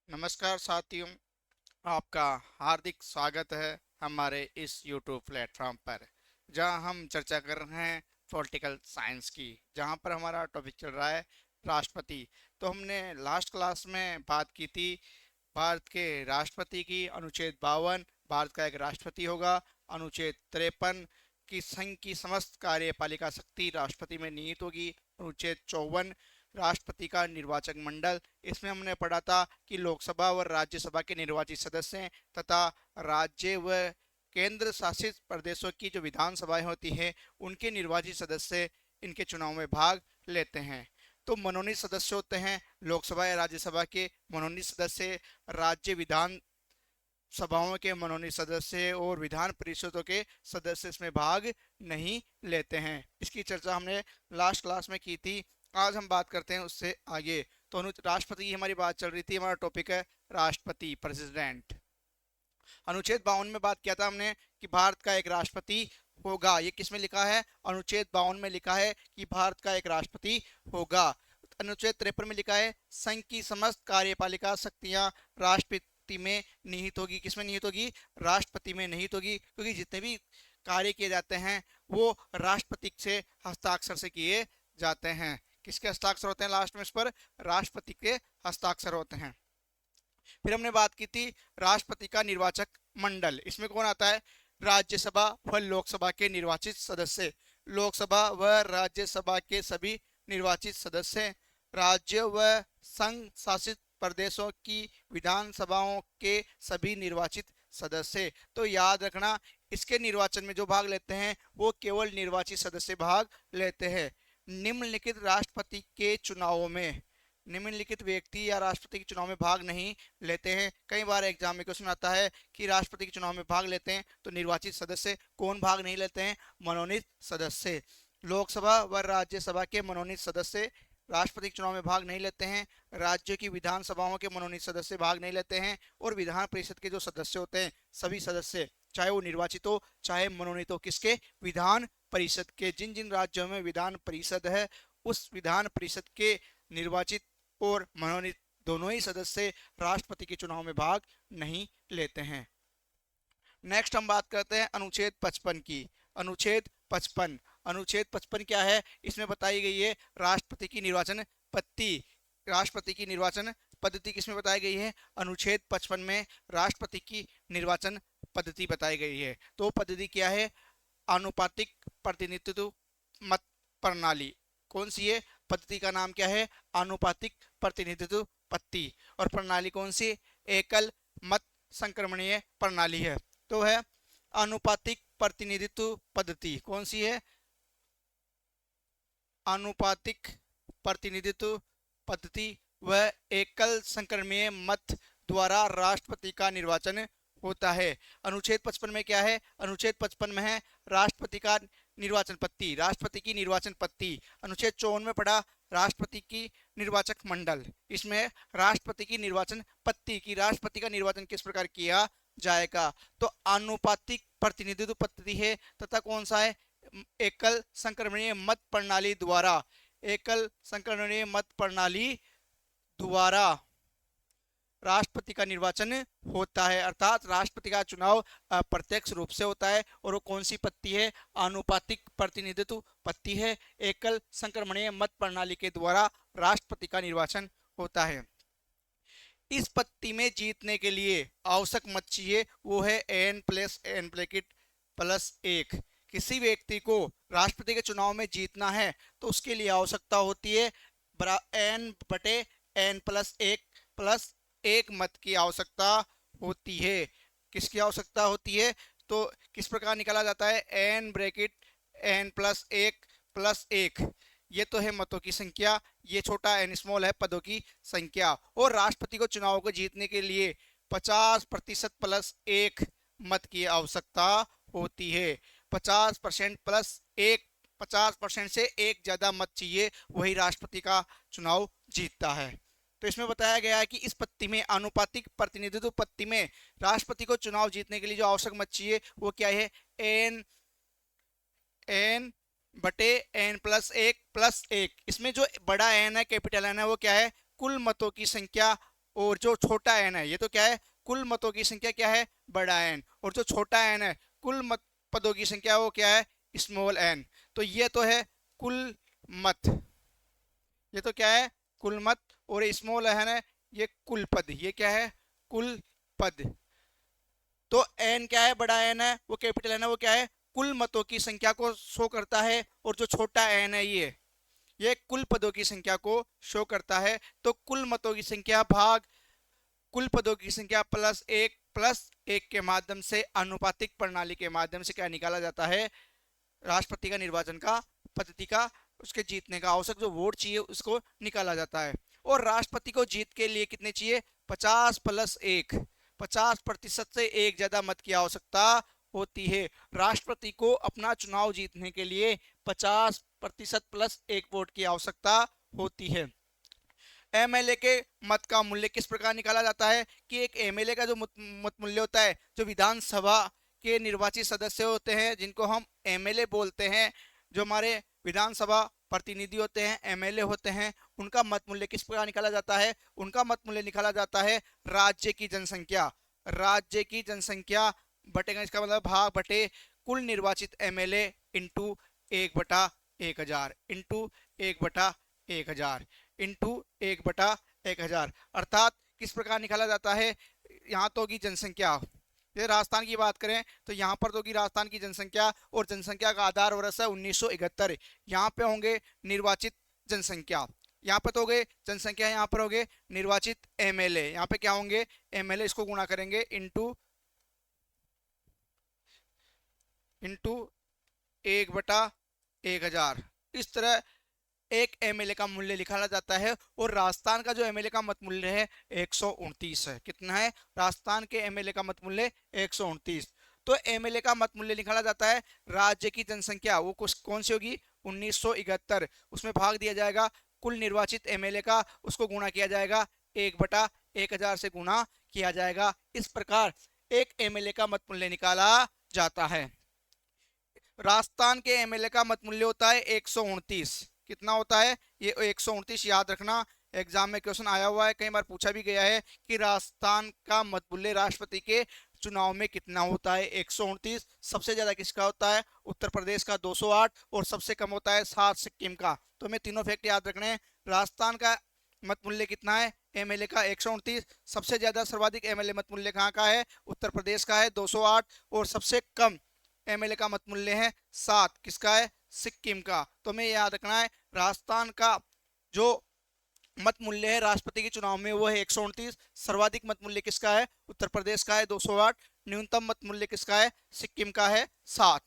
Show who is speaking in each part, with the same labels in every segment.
Speaker 1: नमस्कार साथियों, आपका हार्दिक स्वागत है हमारे इस YouTube प्लेटफॉर्म पर, जहां हम चर्चा कर रहे हैं पॉलिटिकल साइंस की, जहां पर हमारा टॉपिक चल रहा है राष्ट्रपति। तो हमने लास्ट क्लास में बात की थी भारत के राष्ट्रपति की। अनुच्छेद 52, भारत का एक राष्ट्रपति होगा। अनुच्छेद 53 की संघ की समस्त कार्यपालिका शक्ति राष्ट्रपति में निहित होगी। अनुच्छेद 54, राष्ट्रपति का निर्वाचक मंडल, इसमें हमने पढ़ा था कि लोकसभा व राज्यसभा के निर्वाचित सदस्य तथा राज्य व केंद्र शासित प्रदेशों की जो विधानसभाएं होती हैं उनके निर्वाचित सदस्य इनके चुनाव में भाग लेते हैं। तो मनोनीत सदस्य होते हैं लोकसभा या राज्यसभा के मनोनीत सदस्य, राज्य विधान सभाओं के मनोनीत सदस्य और विधान परिषदों के सदस्य इसमें भाग नहीं लेते हैं। इसकी चर्चा हमने लास्ट क्लास में की थी। आज हम बात करते हैं उससे आगे। तो राष्ट्रपति की हमारी बात चल रही थी। हमारा टॉपिक है राष्ट्रपति, प्रेसिडेंट। अनुच्छेद 52 में बात किया था हमने कि भारत का एक राष्ट्रपति होगा। ये किसमें लिखा है? अनुच्छेद 52 में लिखा है कि भारत का एक राष्ट्रपति होगा। अनुच्छेद 53 में लिखा है संघ की समस्त कार्यपालिका शक्तियां राष्ट्रपति में निहित होगी। किसमें निहित होगी? राष्ट्रपति में निहित होगी, क्योंकि जितने भी कार्य किए जाते हैं वो राष्ट्रपति से हस्ताक्षर से किए जाते हैं। किसके हस्ताक्षर होते हैं लास्ट में? इस पर राष्ट्रपति के हस्ताक्षर होते हैं। फिर हमने बात की थी राष्ट्रपति का निर्वाचक मंडल। इसमें कौन आता है? राज्यसभा व लोकसभा के निर्वाचित सदस्य, लोकसभा व राज्यसभा के सभी निर्वाचित सदस्य, राज्य व संघ शासित प्रदेशों की विधानसभाओं के सभी निर्वाचित सदस्य। तो याद रखना, इसके निर्वाचन में जो भाग लेते हैं वो केवल निर्वाचित सदस्य भाग लेते हैं। निम्नलिखित राष्ट्रपति के चुनावों में निम्नलिखित व्यक्ति या राष्ट्रपति के चुनाव में भाग नहीं लेते हैं। कई बार एग्जाम में क्वेश्चन आता है कि राष्ट्रपति के चुनाव में भाग लेते हैं तो निर्वाचित सदस्य कौन भाग नहीं लेते हैं? मनोनीत सदस्य। लोकसभा व राज्यसभा के मनोनीत सदस्य राष्ट्रपति के चुनाव में भाग नहीं लेते हैं। राज्य की विधानसभाओं के मनोनीत सदस्य भाग नहीं लेते हैं। और विधान परिषद के जो सदस्य होते हैं, सभी सदस्य, चाहे वो निर्वाचित हो चाहे मनोनीत हो, किसके? विधान परिषद के। जिन जिन राज्यों में विधान परिषद है उस विधान परिषद के निर्वाचित और मनोनीत दोनों ही सदस्य राष्ट्रपति के चुनाव में भाग नहीं लेते हैं। नेक्स्ट हम बात करते हैं अनुच्छेद 55 की। अनुच्छेद 55 क्या है? इसमें बताई गई है राष्ट्रपति की निर्वाचन पद्धति। राष्ट्रपति की निर्वाचन पद्धति किसमें बताई गई है? अनुच्छेद 55 में राष्ट्रपति की निर्वाचन पद्धति बताई गई है। तो पद्धति क्या है? आनुपातिक प्रतिनिधित्व मत प्रणाली। कौन सी है? पद्धति का नाम क्या है? आनुपातिक प्रतिनिधित्व पद्धति। और प्रणाली कौन सी? एकल मत संक्रमणीय प्रणाली है। तो है आनुपातिक प्रतिनिधित्व पद्धति। कौन सी है? आनुपातिक प्रतिनिधित्व पद्धति। वह एकल संक्रमणीय मत द्वारा राष्ट्रपति का निर्वाचन होता है। अनुच्छेद 55 में क्या है? अनुच्छेद 55 में है राष्ट्रपति का निर्वाचन पद्धति, राष्ट्रपति की निर्वाचन पद्धति। अनुच्छेद 54 में पढ़ा राष्ट्रपति की निर्वाचक मंडल। इसमें राष्ट्रपति की निर्वाचन पद्धति की राष्ट्रपति का निर्वाचन किस प्रकार किया जाएगा। तो आनुपातिक प्रतिनिधित्व पद्धति है तथा कौन सा है? एकल संक्रमणीय मत प्रणाली द्वारा, एकल संक्रमणीय मत प्रणाली द्वारा राष्ट्रपति का निर्वाचन होता है। अर्थात राष्ट्रपति का चुनाव अप्रत्यक्ष रूप से होता है। और वो कौन सी पद्धति है? आनुपातिक प्रतिनिधित्व पद्धति है। एकल संक्रमणीय मत प्रणाली के द्वारा राष्ट्रपति का निर्वाचन होता है। इस पद्धति में जीतने के लिए आवश्यक मत चाहिए, वो है n+n+1। किसी व्यक्ति को राष्ट्रपति के चुनाव में जीतना है तो उसके लिए आवश्यकता होती है n/n+1 मत की आवश्यकता होती है। किसकी आवश्यकता होती है? तो किस प्रकार निकाला जाता है? n/n+1+1। ये तो है मतों की संख्या, ये छोटा n स्मॉल है पदों की संख्या। और राष्ट्रपति को चुनाव को जीतने के लिए 50%+1 मत की आवश्यकता होती है। 50%+1, 50% से एक ज्यादा मत चाहिए, वही राष्ट्रपति का चुनाव जीतता है। तो इसमें बताया गया है कि इस पद्धति में, आनुपातिक प्रतिनिधित्व पद्धति में, राष्ट्रपति को चुनाव जीतने के लिए जो आवश्यक मत चाहिए वो क्या है? n/n+1+1। इसमें जो बड़ा n है, कैपिटल n है, वो क्या है? कुल मतों की संख्या और जो छोटा एन है ये तो क्या है, कुल मतों की संख्या क्या है, बड़ा एन, और जो छोटा एन है कुल मत पदों की संख्या वो क्या है, स्मॉल एन। तो ये तो है कुल मत, ये तो क्या है, कुल मत, और स्मॉल एन है ये कुल पद, ये क्या है, कुल पद। तो एन क्या है, बड़ा एन है वो कैपिटल एन है, वो क्या है, कुल मतों की संख्या को शो करता है, और जो छोटा एन है ये कुल पदों की संख्या को शो करता है। तो कुल मतों की संख्या भाग कुल पदों की संख्या प्लस एक के माध्यम से आनुपातिक प्रणाली के माध्यम से क्या निकाला जाता है, राष्ट्रपति का निर्वाचन का पद्धति का उसके जीतने का आवश्यक जो वोट चाहिए उसको निकाला जाता है। और राष्ट्रपति को जीत के लिए कितने चाहिए, 50+1, 50% से एक ज्यादा मत की आवश्यकता होती है। राष्ट्रपति को अपना चुनाव जीतने के लिए 50%+1 वोट की आवश्यकता होती है। एमएलए के मत का मूल्य किस प्रकार निकाला जाता है कि एक एमएलए का जो मत मूल्य होता है, जो विधानसभा के निर्वाचित सदस्य होते हैं जिनको हम एमएलए बोलते हैं, जो हमारे विधानसभा प्रतिनिधि होते हैं, एमएलए होते हैं, उनका मत मूल्य किस प्रकार निकाला जाता है, उनका मत मूल्य निकाला जाता है राज्य की जनसंख्या, राज्य की जनसंख्या बटेगा, इसका मतलब भाग बटे कुल निर्वाचित एमएलए इंटू 1/1000 इंटू 1/1000 इंटू 1/1000, अर्थात किस प्रकार निकाला जाता है, यहाँ तो होगी जनसंख्या, ये राजस्थान की बात करें तो यहाँ पर तो होगी राजस्थान की जनसंख्या, और जनसंख्या का आधार वर्ष है 1971, यहाँ पे होंगे निर्वाचित जनसंख्या, यहाँ पे तो हो गए जनसंख्या, यहाँ पर हो गए निर्वाचित एमएलए, यहाँ पे क्या होंगे एमएलए, इसको गुणा करेंगे इंटू 1/1000, इस तरह एक एमएलए का मूल्य निकाला जाता है। और राजस्थान का जो एमएलए का मत मूल्य है 129 है, कितना है, राजस्थान के एमएलए का मत मूल्य 129। तो एमएलए का मत मूल्य निकाला जाता है, राज्य की जनसंख्या वो कुछ कौन सी होगी 1971, उसमें भाग दिया जाएगा कुल निर्वाचित एमएलए का, उसको गुणा किया जाएगा 1/1000 से गुणा किया जाएगा, इस प्रकार एक एमएलए का मत मूल्य निकाला जाता है। राजस्थान के एमएलए का मत मूल्य होता है 129, कितना होता है ये 129, याद रखना एग्जाम में क्वेश्चन आया हुआ है, कई बार पूछा भी गया है कि राजस्थान का मत मूल्य राष्ट्रपति के चुनाव में कितना होता है, 129। सबसे ज्यादा किसका होता है, उत्तर प्रदेश का 208, और सबसे कम होता है 7 सिक्किम का। तो हमें तीनों फैक्ट याद रखने हैं, राजस्थान का मत मूल्य कितना है एमएलए का 129, सबसे ज्यादा सर्वाधिक एमएलए मत मूल्य कहाँ का है, उत्तर प्रदेश का है 208, और सबसे कम एमएलए का मत मूल्य है 7, किसका है, सिक्किम का। तो हमें याद रखना है राजस्थान का जो मत मूल्य है राष्ट्रपति के चुनाव में वो है 129, सर्वाधिक मत मूल्य किसका है, उत्तर प्रदेश का है 208, न्यूनतम मत मूल्य किसका है, सिक्किम का है 7।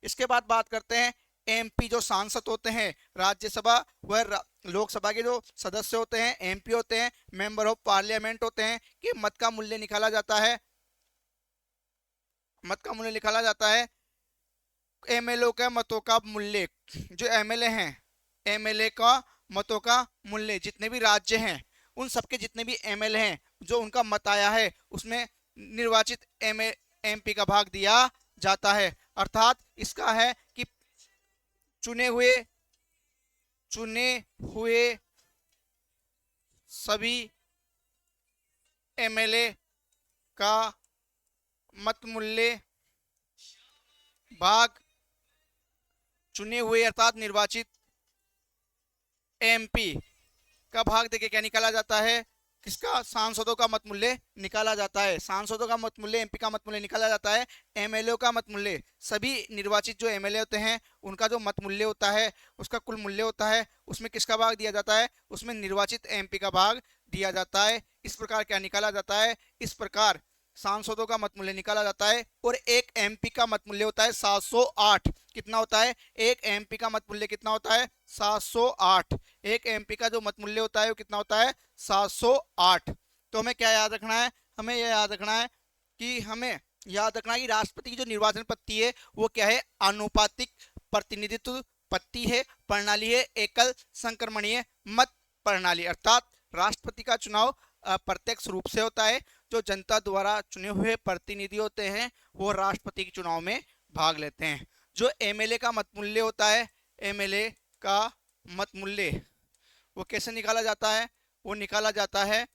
Speaker 1: इसके बाद बात करते हैं एमपी जो सांसद होते हैं, राज्यसभा व लोकसभा के जो सदस्य होते हैं एमपी होते हैं, मेंबर ऑफ पार्लियामेंट होते हैं, कि मत का मूल्य निकाला जाता है, मत का मूल्य निकाला जाता है एमएलए का मतों का मूल्य, जो एमएलए हैं एमएलए का मतों का मूल्य, जितने भी राज्य हैं उन सबके जितने भी एमएलए हैं जो उनका मत आया है उसमें निर्वाचित एमपी का भाग दिया जाता है। अर्थात इसका है कि चुने हुए सभी एमएलए का मत मूल्य भाग चुने हुए अर्थात निर्वाचित एमपी का भाग देके क्या निकाला जाता है, किसका, सांसदों का मत मूल्य निकाला जाता है, सांसदों का मत मूल्य एमपी का मत मूल्य निकाला जाता है, एमएलए का मत मूल्य, सभी निर्वाचित जो एमएलए होते हैं उनका जो मत मूल्य होता है उसका कुल मूल्य होता है, उसमें किसका भाग दिया जाता है, उसमें निर्वाचित एमपी का भाग दिया जाता है। इस प्रकार क्या निकाला जाता है, इस प्रकार सांसदों का मत मूल्य निकाला जाता है। और एक एमपी का मत मूल्य होता है 708, कितना होता है, एक एमपी का मत मूल्य कितना होता है 708, एक एमपी का जो मत मूल्य होता है वो कितना होता है 708। तो हमें क्या याद रखना है, हमें यह याद रखना है कि हमें याद रखना है कि राष्ट्रपति की जो निर्वाचन पद्धति है वो क्या है, आनुपातिक प्रतिनिधित्व पद्धति है, प्रणाली है एकल संक्रमणीय मत प्रणाली, अर्थात राष्ट्रपति का चुनाव अप्रत्यक्ष रूप से होता है, जो जनता द्वारा चुने हुए प्रतिनिधि होते हैं वो राष्ट्रपति के चुनाव में भाग लेते हैं। जो एमएलए का मत मूल्य होता है, एमएलए का मत मूल्य वो कैसे निकाला जाता है, वो निकाला जाता है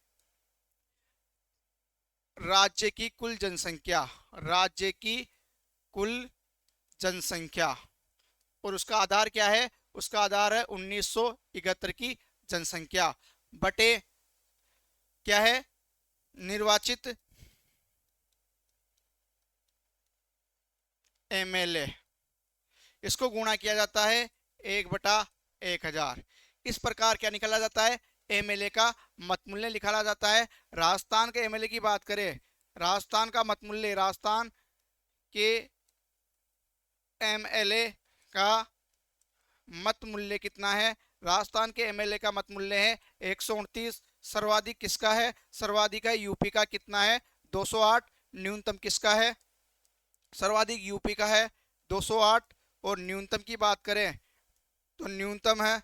Speaker 1: राज्य की कुल जनसंख्या, राज्य की कुल जनसंख्या, और उसका आधार क्या है? उसका आधार है 1971 की जनसंख्या बटे क्या है? निर्वाचित एमएलए। इसको गुणा किया जाता है 1/1000। इस प्रकार क्या निकाला जाता है? एमएलए का मत मूल्य निकाला जाता है। राजस्थान के एमएलए की बात करें, राजस्थान का मत मूल्य, राजस्थान के एमएलए का मत मूल्य कितना है? राजस्थान के एमएलए का मत मूल्य है 129। सर्वाधिक किसका है? सर्वाधिक है यूपी का, कितना है? 208। न्यूनतम किसका है? सर्वाधिक यूपी का है 208। और न्यूनतम की बात करें तो न्यूनतम है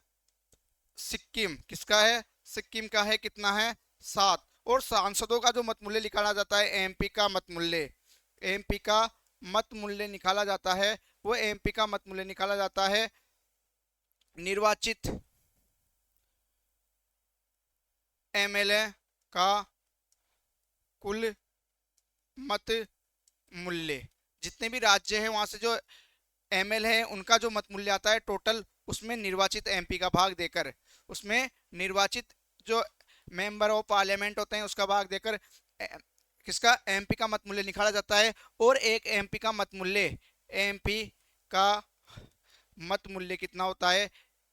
Speaker 1: सिक्किम, किसका है? सिक्किम का है, कितना है? 7। और सांसदों का जो मत मूल्य निकाला जाता है, एमपी का मत मूल्य, एमपी का मत मूल्य निकाला जाता है, वो एमपी का मत मूल्य निकाला जाता है निर्वाचित एमएलए का कुल मत मूल्य। जितने भी राज्य हैं वहां से जो एमएलए हैं उनका जो मत मूल्य आता है टोटल, उसमें निर्वाचित एमपी का भाग देकर, उसमें निर्वाचित जो मेंबर ऑफ पार्लियामेंट होते हैं उसका भाग देकर किसका? एमपी का मत मूल्य निकाला जाता है। और एक एमपी का मत मूल्य, एमपी का मत मूल्य कितना होता है?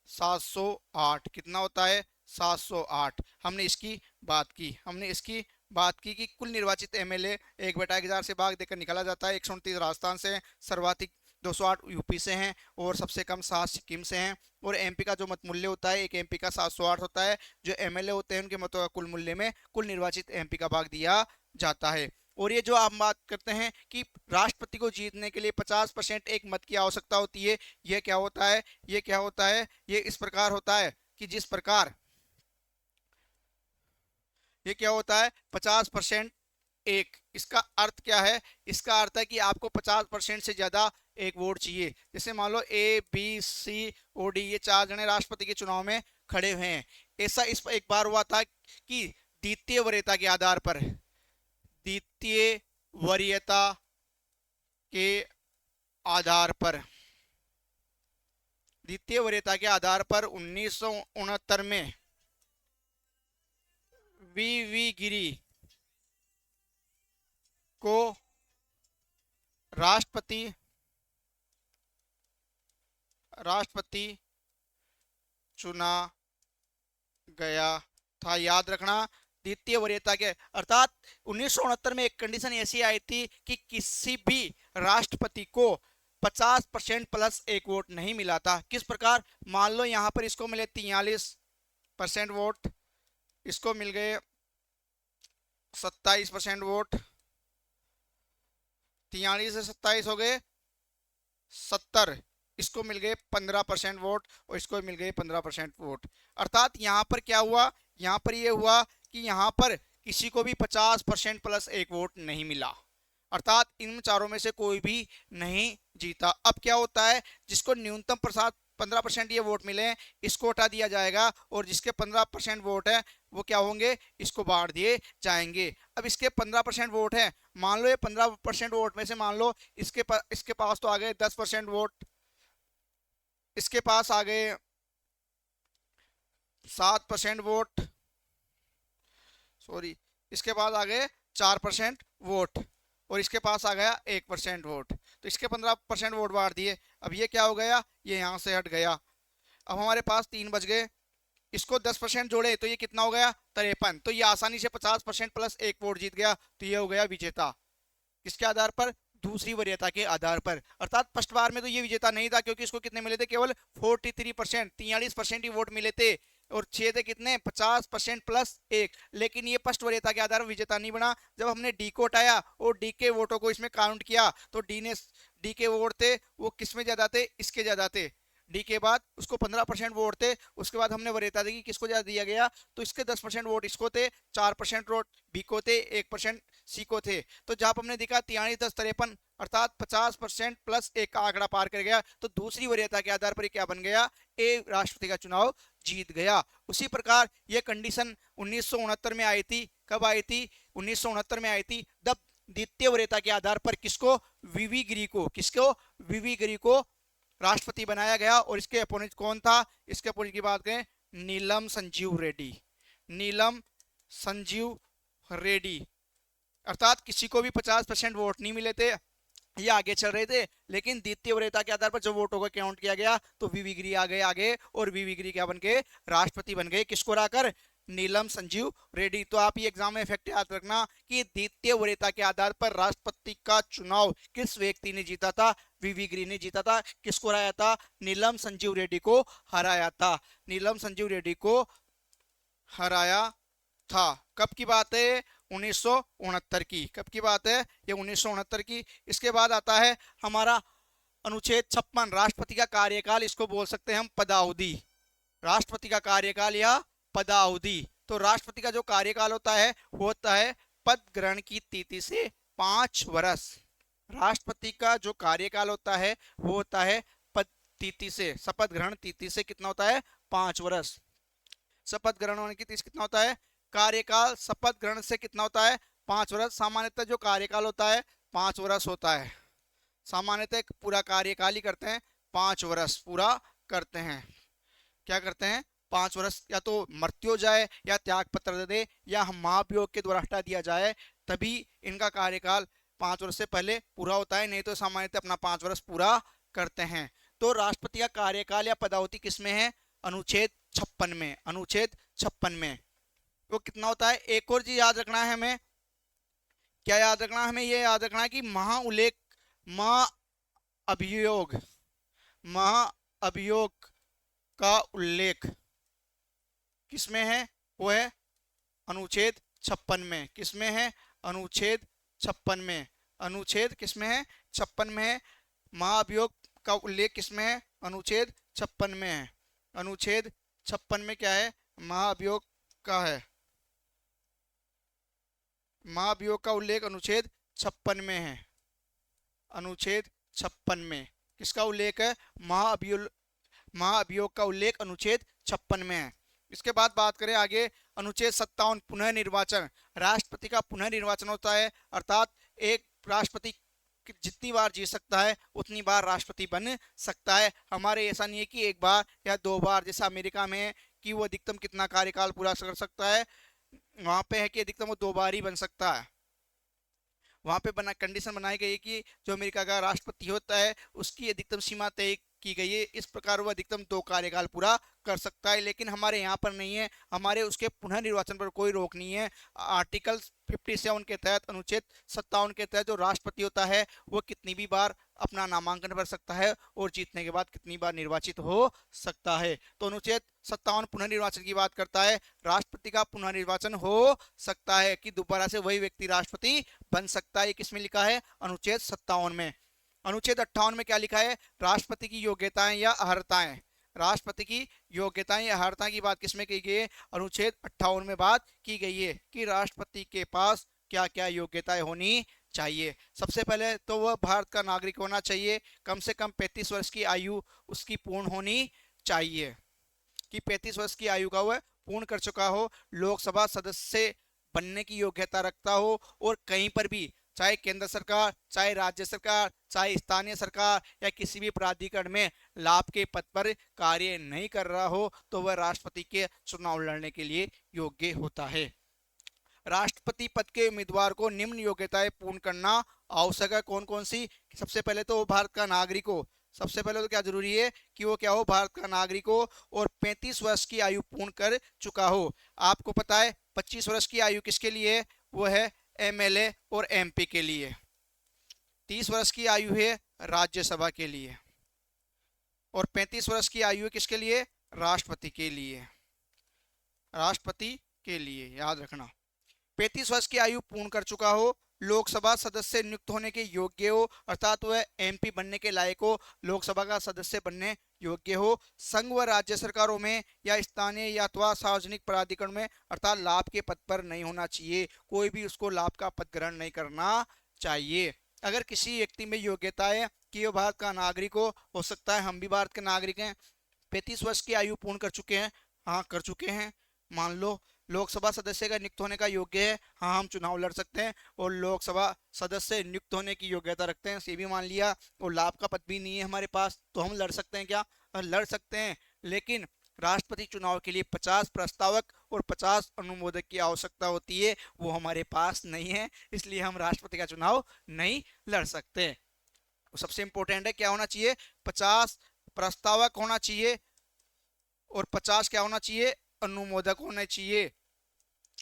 Speaker 1: 708। कितना होता है? 708। हमने इसकी बात की, हमने इसकी बात की कि कुल निर्वाचित एमएलए 1/1000 से भाग देकर निकाला जाता है। 129 राजस्थान से, सर्वाधिक 208 यूपी से हैं और सबसे कम 7 सिक्किम से हैं। और एमपी का जो मत मूल्य होता है, एक एमपी का 708 होता है। जो एमएलए होते हैं उनके मतों का कुल मूल्य में कुल निर्वाचित एमपी का भाग दिया जाता है। और ये जो आप बात करते हैं कि राष्ट्रपति को जीतने के लिए 50% एक मत की आवश्यकता होती है, ये क्या होता है? ये क्या होता है? ये इस प्रकार होता है कि जिस प्रकार ये क्या होता है? 50% एक, इसका अर्थ क्या है? इसका अर्थ है कि आपको 50% से ज्यादा एक वोट चाहिए। जैसे मान लो A B C O D, ये 4 जने राष्ट्रपति के चुनाव में खड़े हुए हैं। ऐसा इस एक बार हुआ था कि द्वितीय वरीयता के आधार पर, द्वितीय वरीयता के आधार पर, द्वितीय वरीयता के आधार पर 1969 में वी गिरी को राष्ट्रपति राष्ट्रपति चुना गया था। याद रखना, द्वितीय वरीयता के, अर्थात 1969 में एक कंडीशन ऐसी आई थी कि किसी भी राष्ट्रपति को 50% प्लस एक वोट नहीं मिला था। किस प्रकार? मान लो यहां पर इसको मिले 43% वोट, इसको मिल गए 27% वोट, 43 से 27 हो गए 70, इसको मिल गए 15% वोट और इसको मिल गए 15% वोट। अर्थात यहां पर क्या हुआ? यहां पर यह हुआ कि यहां पर किसी को भी 50% प्लस एक वोट नहीं मिला, अर्थात इन चारों में से कोई भी नहीं जीता। अब क्या होता है? जिसको न्यूनतम प्रसाद 15% ये वोट मिले हैं, इसको हटा दिया जाएगा और जिसके 15% वोट है वो क्या होंगे? इसको बांट दिए जाएंगे। अब इसके 15% वोट है, मान लो ये 15% वोट में से मान लो इसके पास तो आ गए 10% वोट, इसके पास आ गए 7% वोट, सॉरी, इसके पास आ गए 4% वोट और इसके पास आ गया 1% वोट। तो इसके 15% वोट बांट दिए। अब ये क्या हो गया? ये यहां से हट गया। अब हमारे पास 3 बच गए, इसको 10% जोड़े तो ये कितना हो गया? 53। तो ये आसानी से 50% प्लस एक वोट जीत गया, तो ये हो गया विजेता। किसके आधार पर? दूसरी वरीयता के आधार पर। अर्थात फर्स्ट बार में तो ये विजेता नहीं था क्योंकि इसको कितने मिले थे? केवल 43%, 43% ही वोट मिले थे और 6 थे कितने? 50% प्लस एक। लेकिन ये फर्स्ट वरीयता के आधार पर विजेता नहीं बना। जब हमने डी को हटाया और डी के वोटों को इसमें काउंट किया तो डी के वोट थे वो किसमें ज्यादा थे? इसके ज्यादा थे। डी के बाद उसको 15% वोट थे, उसके बाद हमने वरीयता दी किसको ज्यादा दिया गया, तो इसके 10% वोट इसको थे, 4% वोट बी को थे, 1% सी को थे। तो जहां हमने देखा 43 10 53 अर्थात 50% प्लस एक का आंकड़ा पार कर गया, तो दूसरी वरीयता के आधार पर क्या बन गया? ए राष्ट्रपति का चुनाव जीत गया। उसी प्रकार यह कंडीशन 1969 में आई थी, कब आई थी? 1969 में आई थी। तब द्वितीय वरीयता के आधार पर किसको? वीवी गिरी को। किसको? वीवी गिरी को राष्ट्रपति बनाया गया। और इसके अपोनेंट कौन था? इसके अपोनेंट की बात करें, नीलम संजीव रेड्डी। नीलम संजीव रेड्डी। अर्थात किसी को भी 50% वोट नहीं मिले थे, ये आगे चल रहे थे, लेकिन द्वितीय वरीयता के आधार पर जब वोटों को काउंट किया गया तो वीवी गिरी आ गए आगे, और वीवी गिरी क्या बन गए? राष्ट्रपति बन गए। किसको हराकर? नीलम संजीव रेड्डी। तो आप ये एग्जाम में फैक्ट याद रखना कि द्वितीय वरीयता के आधार पर राष्ट्रपति का चुनाव किस व्यक्ति ने जीता था? वीवी गिरी ने जीता था। किसको हराया था? नीलम संजीव रेड्डी को हराया था। नीलम संजीव रेड्डी को हराया था। कब की बात है? 1969 की। कब की बात है? ये 1969 की। इसके बाद आता है हमारा अनुच्छेद 56, राष्ट्रपति का कार्यकाल। इसको बोल सकते हैं हम पदावधि। राष्ट्रपति का कार्यकाल या पदावधि। तो राष्ट्रपति का जो कार्यकाल होता है वो होता है पद ग्रहण की तिथि से 5 वर्ष। राष्ट्रपति का जो कार्यकाल होता है वो होता है पद तिथि से, शपथ ग्रहण तिथि से कितना होता है? 5 वर्ष। शपथ ग्रहण होने की तिथि कितना होता है? कार्यकाल शपथ ग्रहण से कितना होता है? 5 वर्ष। सामान्यतः जो कार्यकाल होता है 5 वर्ष होता है। सामान्यतः पूरा कार्यकाल ही करते हैं, 5 वर्ष पूरा करते हैं। क्या करते हैं? 5 वर्ष। या तो मृत्यु हो जाए, या त्याग पत्र दे दे, या हम महाभियोग के द्वारा हटा दिया जाए, तभी इनका कार्यकाल 5 वर्ष से पहले पूरा होता है, नहीं तो सामान्यतः अपना 5 वर्ष पूरा करते हैं। तो राष्ट्रपति का कार्यकाल या पदावधि किसमें है? अनुच्छेद 56 में। अनुच्छेद 56 में वो कितना होता है? एक और चीज याद रखना है हमें। क्या याद रखना? हमें ये याद रखना है कि महाउल्लेख, महाअभियोग, महाअभियोग का उल्लेख किसमें है? वो है अनुच्छेद 56 में। किसमें है? अनुच्छेद 56 में। अनुच्छेद किसमें है? 56 में है। महाअभियोग का उल्लेख किसमें है? अनुच्छेद 56 में है। अनुच्छेद 56 में क्या है? महाअभियोग का है। महाभियोग का उल्लेख अनुच्छेद 56 में है। अनुच्छेद 56 में किसका उल्लेख है? महाअभियोग। महाअभियोग का उल्लेख अनुच्छेद 56 में है। इसके बाद बात करें आगे, अनुच्छेद 57, पुनर्निर्वाचन। राष्ट्रपति का पुनर्निर्वाचन होता है, अर्थात एक राष्ट्रपति जितनी बार जी सकता है उतनी बार राष्ट्रपति बन सकता है। हमारे ऐसा नहीं है कि एक बार या 2 बार, जैसा अमेरिका में है कि वो अधिकतम कितना कार्यकाल पूरा कर सकता है। वहां पे है कि अधिकतम वो 2 बार ही बन सकता है। वहां पे बना कंडीशन बनाई गई है कि जो अमेरिका का राष्ट्रपति होता है उसकी अधिकतम सीमा तय की गई है। इस प्रकार वो अधिकतम 2 कार्यकाल पूरा कर सकता है, लेकिन हमारे यहाँ पर नहीं है। हमारे उसके पुनर्निर्वाचन पर कोई रोक नहीं है। आर्टिकल 57 के तहत, अनुच्छेद 57 के तहत जो राष्ट्रपति होता है वो कितनी भी बार अपना नामांकन भर सकता है और जीतने के बाद कितनी बार निर्वाचित हो सकता है। तो अनुच्छेद 57 पुनर्निर्वाचन की बात करता है। राष्ट्रपति का पुनर्निर्वाचन हो सकता है कि दोबारा से वही व्यक्ति राष्ट्रपति बन सकता है। किसमें लिखा है? अनुच्छेद 57 में। अनुच्छेद 58 में क्या लिखा है? राष्ट्रपति की योग्यताएं या अर्हताएं। राष्ट्रपति की योग्यताएं या अर्हता की बात किसमें की गई है? अनुच्छेद 58 में बात की गई है कि राष्ट्रपति के पास क्या क्या योग्यताएं होनी चाहिए। सबसे पहले तो वह भारत का नागरिक होना चाहिए, कम से कम 35 वर्ष की आयु उसकी पूर्ण होनी चाहिए, कि 35 वर्ष की आयु का वह पूर्ण कर चुका हो, लोकसभा सदस्य बनने की योग्यता रखता हो, और कहीं पर भी, चाहे केंद्र सरकार, चाहे राज्य सरकार, चाहे स्थानीय सरकार या किसी भी प्राधिकरण में लाभ के पद पर कार्य नहीं कर रहा हो, तो वह राष्ट्रपति के चुनाव लड़ने के लिए योग्य होता है। राष्ट्रपति पद के उम्मीदवार को निम्न योग्यताएं पूर्ण करना आवश्यक है। कौन कौन सी? सबसे पहले तो वो भारत का नागरिक हो। सबसे पहले तो क्या जरूरी है कि वो क्या हो? भारत का नागरिक हो, और 35 वर्ष की आयु पूर्ण कर चुका हो। आपको पता है 25 वर्ष की आयु किसके लिए? वो है एमएलए और एमपी के लिए। 30 वर्ष की आयु है राज्यसभा के लिए, और 35 वर्ष की आयु है किसके लिए? राष्ट्रपति के लिए। राष्ट्रपति के लिए याद रखना। 35 वर्ष की आयु पूर्ण कर चुका हो, लोकसभा सदस्य नियुक्त होने के योग्य हो, अर्थात वह एमपी बनने के लायक हो, लोकसभा का सदस्य बनने योग्य हो, संघ व राज्य सरकारों में या स्थानीय या अथवा सार्वजनिक प्राधिकरण में, अर्थात लाभ के पद पर नहीं होना चाहिए। कोई भी उसको लाभ का पद ग्रहण नहीं करना चाहिए। अगर किसी व्यक्ति में योग्यता है कि वो भारत का नागरिक हो सकता है हम भी भारत के नागरिक हैं, 35 वर्ष की आयु पूर्ण कर चुके हैं, हाँ कर चुके हैं मान लो, लोकसभा सदस्य का नियुक्त होने का योग्य है, हाँ हम चुनाव लड़ सकते हैं और लोकसभा सदस्य नियुक्त होने की योग्यता रखते हैं, ये भी मान लिया। और लाभ का पद भी नहीं है हमारे पास, तो हम लड़ सकते हैं क्या? लड़ सकते हैं, लेकिन राष्ट्रपति चुनाव के लिए 50 प्रस्तावक और 50 अनुमोदक की आवश्यकता होती है, वो हमारे पास नहीं है, इसलिए हम राष्ट्रपति का चुनाव नहीं लड़ सकते। सबसे इंपॉर्टेंट है क्या होना चाहिए? 50 प्रस्तावक होना चाहिए और 50 क्या होना चाहिए? अनुमोदक होने चाहिए।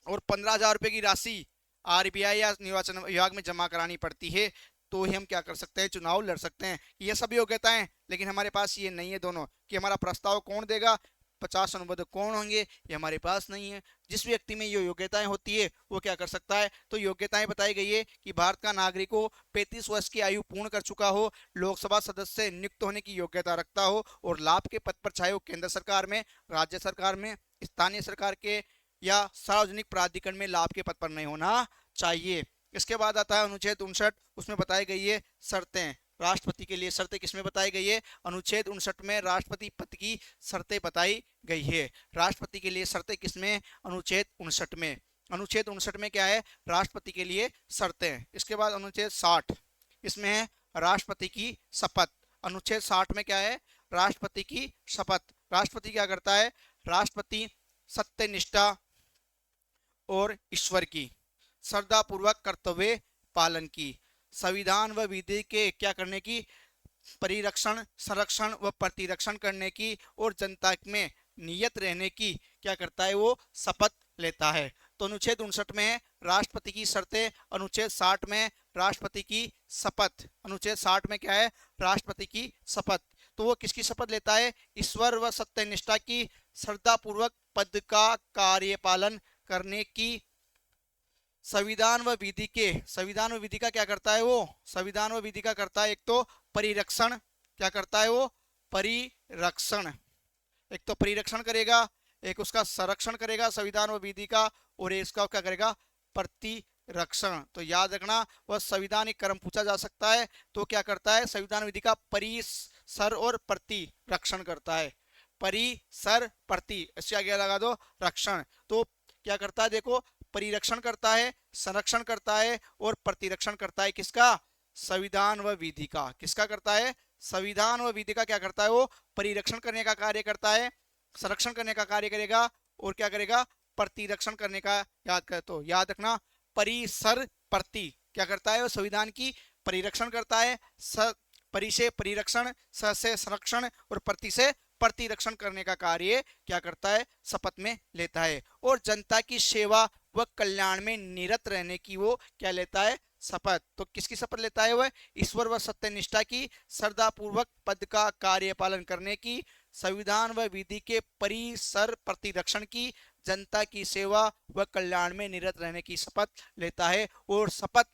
Speaker 1: और 15,000 रुपए की राशि आरबीआई या निर्वाचन विभाग में जमा करानी पड़ती है, तो ही हम क्या कर सकते हैं? चुनाव लड़ सकते हैं। ये सब योग्यताएं, लेकिन हमारे पास ये नहीं है दोनों, कि हमारा प्रस्ताव कौन देगा, 50 अनुमोदक कौन होंगे, ये हमारे पास नहीं है। जिस व्यक्ति में ये योग्यताएं होती है वो क्या कर सकता है? तो योग्यताएं बताई गई है कि भारत का नागरिक हो, 35 वर्ष की आयु पूर्ण कर चुका हो, लोकसभा सदस्य नियुक्त होने की योग्यता रखता हो और लाभ के पद पर, चाहे वो केंद्र सरकार में, राज्य सरकार में, स्थानीय सरकार के या सार्वजनिक प्राधिकरण में, लाभ के पद पर नहीं होना चाहिए। इसके बाद आता है अनुच्छेद 59, उसमें बताई गई है शर्तें। राष्ट्रपति के लिए शर्तें किसमें बताई गई है? अनुच्छेद 59 में राष्ट्रपति पद की शर्तें बताई गई है। राष्ट्रपति के लिए शर्तें किसमें? अनुच्छेद 59 में। अनुच्छेद 59 में क्या है? राष्ट्रपति के लिए शर्तें। इसके बाद अनुच्छेद 60, इसमें है राष्ट्रपति की शपथ। अनुच्छेद 60 में क्या है? राष्ट्रपति की शपथ। राष्ट्रपति क्या करता है? राष्ट्रपति सत्यनिष्ठा और ईश्वर की श्रद्धापूर्वक कर्तव्य पालन की, संविधान व विधि के क्या करने की? परिरक्षण, संरक्षण व प्रतिरक्षण करने की और जनता में नियत रहने की क्या करता है? वो शपथ लेता है। तो अनुच्छेद 59 में है राष्ट्रपति की शर्तें, अनुच्छेद 60 में राष्ट्रपति की शपथ। अनुच्छेद 60 में क्या है? राष्ट्रपति की शपथ। तो वो किसकी शपथ लेता है? ईश्वर व सत्यनिष्ठा की, श्रद्धापूर्वक पद का कार्यपालन करने की, संविधान व विधि के, संविधान व विधि का क्या करता है? वो संविधान व विधि का करता है एक तो परिरक्षण, क्या करता है वो? परिरक्षण। एक तो परिरक्षण करेगा, एक उसका संरक्षण करेगा संविधान व विधि का, और इसका क्या करेगा? प्रतिरक्षण। तो याद रखना, वह संविधानिक कर्म पूछा जा सकता है, तो क्या करता है? संविधान विधि का परिसर और प्रतिरक्षण करता है। परिसर प्रति, इससे आगे लगा दो रक्षण। तो क्या करता है? देखो, परिरक्षण करता है, संरक्षण करता है और प्रतिरक्षण करता है। किसका? संविधान व विधि का। किसका करता है? संविधान व विधि का क्या करता है? वो परिरक्षण करने का कार्य करता है, संरक्षण करने का कार्य करेगा और क्या करेगा? प्रतिरक्षण करने का। याद कर, तो याद रखना, परिसर प्रति क्या करता है? वो संविधान की परिरक्षण करता है, परि से परिरक्षण, स से संरक्षण और प्रति से प्रतिरक्षण करने का कार्य क्या करता है? शपथ में लेता है। और जनता की सेवा व कल्याण में निरत रहने की वो क्या लेता है? शपथ। तो किसकी शपथ लेता है वह? ईश्वर व सत्यनिष्ठा की, श्रद्धापूर्वक पद का कार्यपालन करने की, संविधान व विधि के परिसर प्रतिरक्षण की, जनता की सेवा व कल्याण में निरत रहने की शपथ लेता है। और शपथ,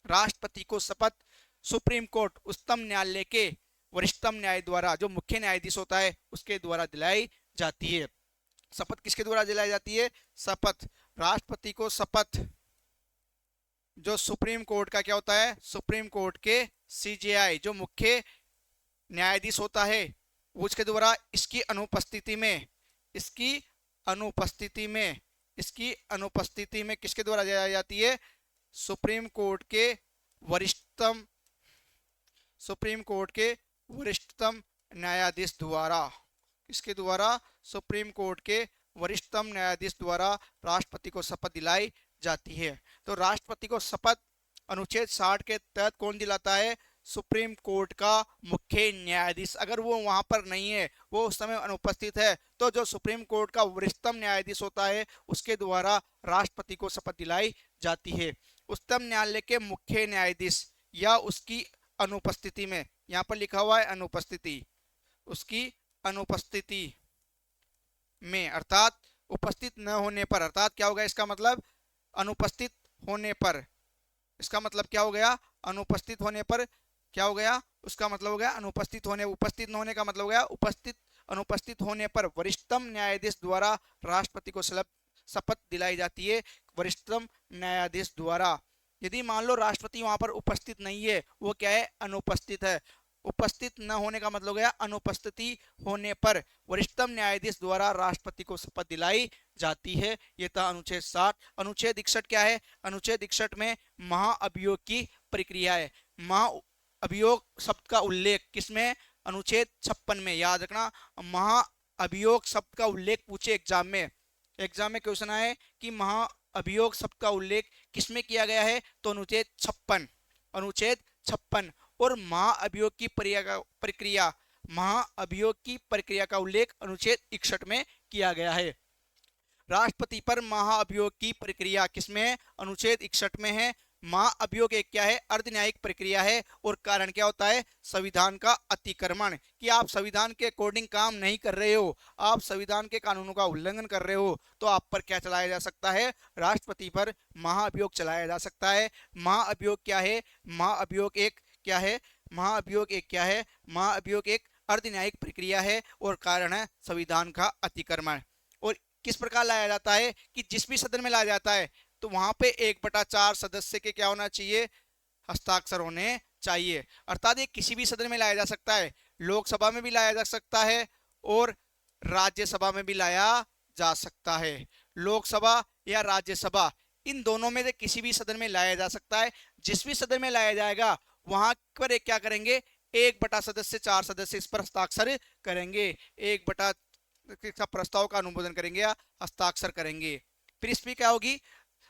Speaker 1: राष्ट्रपति को शपथ सुप्रीम कोर्ट, उच्चतम न्यायालय के वरिष्ठतम न्याय द्वारा, जो मुख्य न्यायाधीश होता है उसके द्वारा दिलाई जाती है। शपथ किसके द्वारा दिलाई जाती है? शपथ राष्ट्रपति को शपथ जो सुप्रीम कोर्ट का क्या होता है? सुप्रीम कोर्ट के सीजेआई, जो मुख्य न्यायाधीश होता है, उसके द्वारा इसकी अनुपस्थिति में, इसकी अनुपस्थिति में, इसकी अनुपस्थिति में किसके द्वारा दिलाई जाती है? सुप्रीम कोर्ट के वरिष्ठतम, सुप्रीम कोर्ट के वरिष्ठतम न्यायाधीश द्वारा। किसके द्वारा? सुप्रीम कोर्ट के वरिष्ठतम न्यायाधीश द्वारा राष्ट्रपति को शपथ दिलाई जाती है। तो राष्ट्रपति को शपथ अनुच्छेद 60 के तहत कौन दिलाता है? सुप्रीम कोर्ट का मुख्य न्यायाधीश। अगर वो वहां पर नहीं है, वो उस समय अनुपस्थित है, तो जो सुप्रीम कोर्ट का वरिष्ठतम न्यायाधीश होता है उसके द्वारा राष्ट्रपति को शपथ दिलाई जाती है। उच्चतम न्यायालय के मुख्य न्यायाधीश या उसकी अनुपस्थिति में, यहाँ पर लिखा हुआ है अनुपस्थिति, उसकी अनुपस्थिति में, अर्थात उपस्थित न होने पर, अर्थात क्या होगा इसका मतलब? अनुपस्थित होने पर। इसका मतलब क्या हो गया? अनुपस्थित होने पर क्या हो गया? उसका मतलब हो गया अनुपस्थित होने, उपस्थित न होने का मतलब हो गया उपस्थित। अनुपस्थित होने पर वरिष्ठतम न्यायाधीश द्वारा राष्ट्रपति को शपथ दिलाई जाती है, वरिष्ठतम न्यायाधीश द्वारा। यदि मान लो राष्ट्रपति वहां पर उपस्थित नहीं है, वो क्या है? अनुपस्थित है, उपस्थित न होने का मतलब गया अनुपस्थिति होने पर वरिष्ठतम न्यायाधीश द्वारा राष्ट्रपति को शपथ दिलाई जाती है। यह था अनुच्छेद 60। अनुच्छेद 61 क्या है? अनुच्छेद 61 में महाअभियोग की प्रक्रिया है। महाअभियोग शब्द का उल्लेख किसमें? अनुच्छेद 56 में। याद रखना, महाअभियोग शब्द का उल्लेख पूछे एग्जाम में क्वेश्चन आए कि महाअभियोग शब्द का उल्लेख किसमें किया गया है, तो अनुच्छेद 56, अनुच्छेद 56। और महाअभियोग की प्रक्रिया का उल्लेख अनुच्छेद 61 में किया गया है। राष्ट्रपति पर महाअभियोग की प्रक्रिया किसमें? अनुच्छेद 61 में है। महाअभियोग एक क्या है? अर्धन्यायिक प्रक्रिया है। और कारण क्या होता है? संविधान का अतिक्रमण, कि आप संविधान के अकॉर्डिंग काम नहीं कर रहे हो, आप संविधान के कानूनों का उल्लंघन कर रहे हो, तो आप पर क्या चलाया जा सकता है? राष्ट्रपति पर महाअभियोग चलाया जा सकता है। महाअभियोग क्या है? महाअभियोग एक क्या है? महाअभियोग एक क्या है? महाअभियोग एक अर्धन्यायिक प्रक्रिया है और कारण है संविधान का अतिक्रमण। और किस प्रकार लाया जाता है? कि जिस भी सदन में लाया जाता है तो वहां पे 1/4 सदस्य के क्या होना चाहिए? हस्ताक्षर होने चाहिए। अर्थात ये किसी भी सदन में लाया जा सकता है, लोकसभा में भी लाया जा सकता है और राज्यसभा में भी लाया जा सकता है। लोकसभा या राज्यसभा, इन दोनों में से किसी भी सदन में लाया जा सकता है। जिस भी सदन में लाया जाएगा वहां पर एक क्या करेंगे? 1/4 सदस्य इस पर हस्ताक्षर करेंगे, 1/4 प्रस्ताव का अनुमोदन करेंगे या हस्ताक्षर करेंगे। फिर इसमें क्या होगी?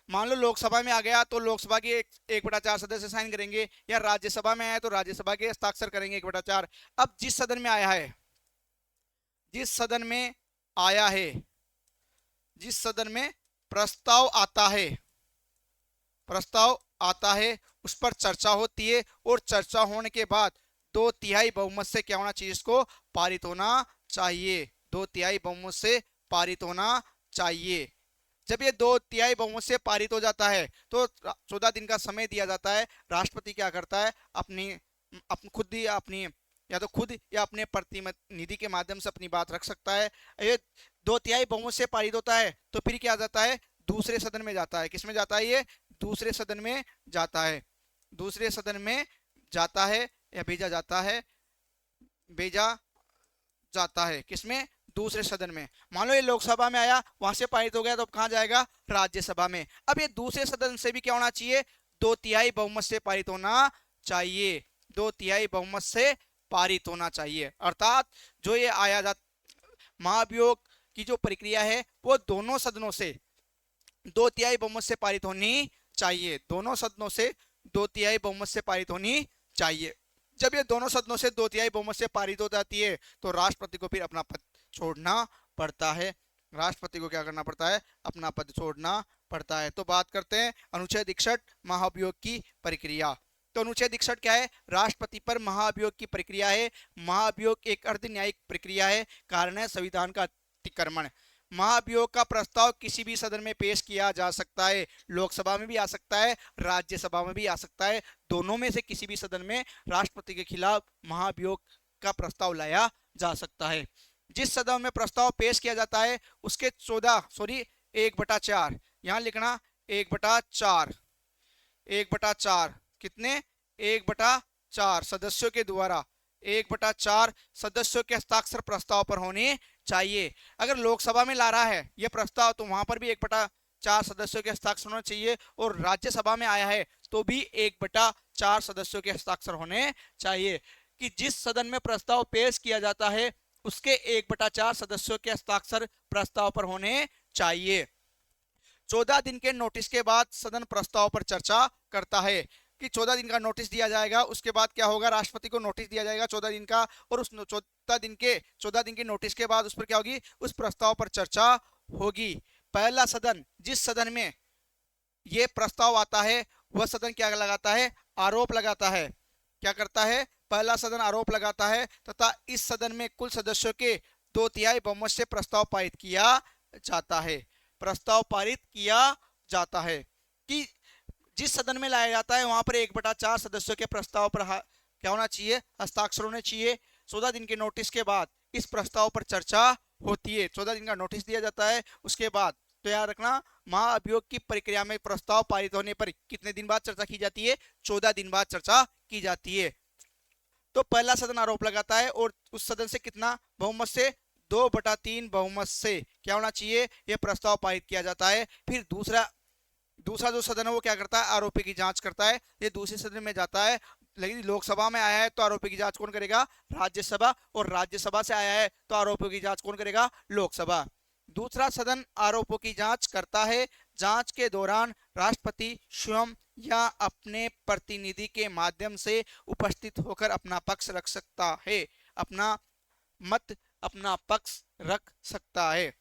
Speaker 1: मान लो लोकसभा में आ गया तो लोकसभा के 1/4 सदस्य साइन करेंगे, या राज्यसभा में आया तो राज्यसभा के हस्ताक्षर करेंगे 1/4। अब जिस सदन में आया है, जिस सदन में आया है, जिस सदन में प्रस्ताव आता है, प्रस्ताव आता है उस पर चर्चा होती है और चर्चा होने के बाद 2/3 बहुमत से क्या होना चाहिए? इसको पारित होना चाहिए। 2/3 बहुमत से पारित होना चाहिए। जब ये 2/3 बहुमत से पारित हो जाता है तो 14 दिन का समय दिया जाता है। राष्ट्रपति क्या करता है? खुद या अपने प्रतिनिधि के माध्यम से अपनी बात रख सकता है। ये 2/3 बहुमत से पारित होता है तो फिर क्या जाता है? दूसरे सदन में जाता है। किसमें जाता है? ये दूसरे सदन में जाता है। दूसरे सदन में जाता है या भेजा जाता है, भेजा जाता है। किसमें? दूसरे सदन में। मान लो ये लोकसभा में आया, वहां से पारित हो गया तो अब कहां जाएगा? राज्यसभा में। अब ये दूसरे सदन से भी क्या होना चाहिए? 2/3 बहुमत से पारित होना चाहिए। 2/3 बहुमत से पारित होना चाहिए। अर्थात जो ये महाभियोग की जो प्रक्रिया है वो दोनों सदनों से 2/3 बहुमत से पारित होनी चाहिए। दोनों सदनों से 2/3 बहुमत से पारित होनी चाहिए। जब ये दोनों सदनों से 2/3 बहुमत से पारित हो जाती है तो राष्ट्रपति को फिर अपना पद छोड़ना पड़ता है। राष्ट्रपति को क्या करना पड़ता है? अपना पद छोड़ना पड़ता है। तो बात करते हैं अनुच्छेद 61 महाभियोग की प्रक्रिया। तो अनुच्छेद 61 क्या है? राष्ट्रपति पर महाभियोग की प्रक्रिया है। महाभियोग एक अर्धन्यायिक प्रक्रिया है, कारण है संविधान का अतिक्रमण। महाभियोग का प्रस्ताव किसी भी सदन में पेश किया जा सकता है। लोकसभा में भी आ सकता है, राज्यसभा में भी आ सकता है। दोनों में से किसी भी सदन में राष्ट्रपति के खिलाफ महाभियोग का प्रस्ताव लाया जा सकता है। जिस सदन में प्रस्ताव पेश किया जाता है उसके 1/4, यहां लिखना 1/4, 1/4 कितने? 1/4 सदस्यों के द्वारा, 1/4 सदस्यों के हस्ताक्षर प्रस्ताव पर होने चाहिए। अगर लोकसभा में ला रहा है यह प्रस्ताव तो वहां पर भी 1/4 सदस्यों के हस्ताक्षर होने चाहिए, और राज्यसभा में आया है तो भी 1/4 सदस्यों के हस्ताक्षर होने चाहिए। कि जिस सदन में प्रस्ताव पेश किया जाता है उसके 1/4 सदस्यों के हस्ताक्षर प्रस्ताव पर होने चाहिए। 14 दिन के नोटिस के बाद सदन प्रस्ताव पर चर्चा करता है। कि 14 दिन का नोटिस दिया जाएगा, उसके बाद क्या होगा? राष्ट्रपति को नोटिस दिया जाएगा 14 दिन का, और उस 14 दिन के नोटिस के बाद उस पर क्या होगी? उस प्रस्ताव पर चर्चा होगी। पहला सदन, जिस सदन में ये प्रस्ताव आता है वह सदन क्या लगाता है? आरोप लगाता है। क्या करता है? पहला सदन आरोप लगाता है तथा इस सदन में कुल सदस्यों के 2/3 बहुमत से प्रस्ताव पारित किया जाता है। प्रस्ताव पारित किया जाता है। कि जिस सदन में लाया जाता है वहां पर 1/4 सदस्यों के प्रस्ताव पर क्या होना चाहिए? हस्ताक्षर होने चाहिए। 14 दिन के नोटिस के बाद इस प्रस्ताव पर चर्चा होती है। 14 दिन का नोटिस दिया जाता है, उसके बाद तो याद रखना महाअभियोग की प्रक्रिया में प्रस्ताव पारित होने पर कितने दिन बाद चर्चा की जाती है? 14 दिन बाद चर्चा की जाती है। तो पहला सदन आरोप लगाता है और उस सदन से कितना बहुमत से 2/3 बहुमत से क्या होना चाहिए, यह प्रस्ताव पारित किया जाता है। फिर दूसरा दूसरा जो सदन है वो क्या करता है, आरोपी की जांच करता है। ये दूसरे सदन में जाता है, लेकिन लोकसभा में आया है तो आरोपी की जांच कौन करेगा, राज्यसभा, और राज्यसभा से आया है तो आरोपों की जांच कौन करेगा, लोकसभा। दूसरा सदन आरोपों की जांच करता है। जांच के दौरान राष्ट्रपति स्वयं या अपने प्रतिनिधि के माध्यम से उपस्थित होकर अपना पक्ष रख सकता है, अपना मत, अपना पक्ष रख सकता है।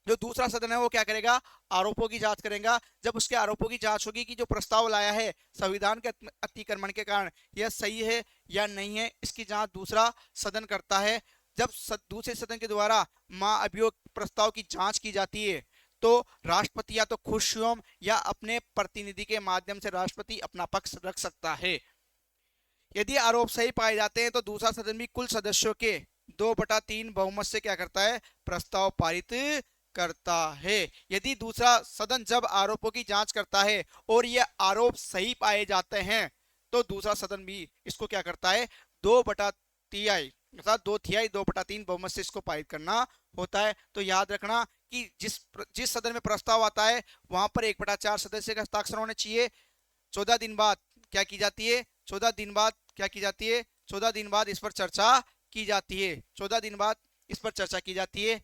Speaker 1: जो दूसरा सदन है वो क्या करेगा, आरोपों की जांच करेगा। जब उसके आरोपों की जांच होगी कि जो प्रस्ताव लाया है संविधान के अतिक्रमण के कारण यह सही है या नहीं है, इसकी जांच दूसरा सदन करता है। जब दूसरे सदन के द्वारा महाअभियोग प्रस्ताव की जांच की जाती है तो राष्ट्रपति या तो खुद स्वयं या अपने प्रतिनिधि के माध्यम से राष्ट्रपति अपना पक्ष रख सकता है। यदि आरोप सही पाए जाते हैं तो दूसरा सदन भी कुल सदस्यों के 2/3 बहुमत से क्या करता है, प्रस्ताव पारित करता है। यदि दूसरा सदन जब आरोपों की जांच करता है और ये आरोप सही पाए जाते हैं तो दूसरा सदन भी इसको क्या करता है, 2/3 अर्थात 2/3 बहुमत से इसको पारित करना होता है। तो याद रखना कि जिस सदन में प्रस्ताव आता है वहां पर 1/4 सदस्य का हस्ताक्षर होने चाहिए। 14 दिन बाद क्या की जाती है, 14 दिन बाद क्या की जाती है, 14 दिन बाद इस पर चर्चा की जाती है। 14 दिन बाद इस पर चर्चा की जाती है।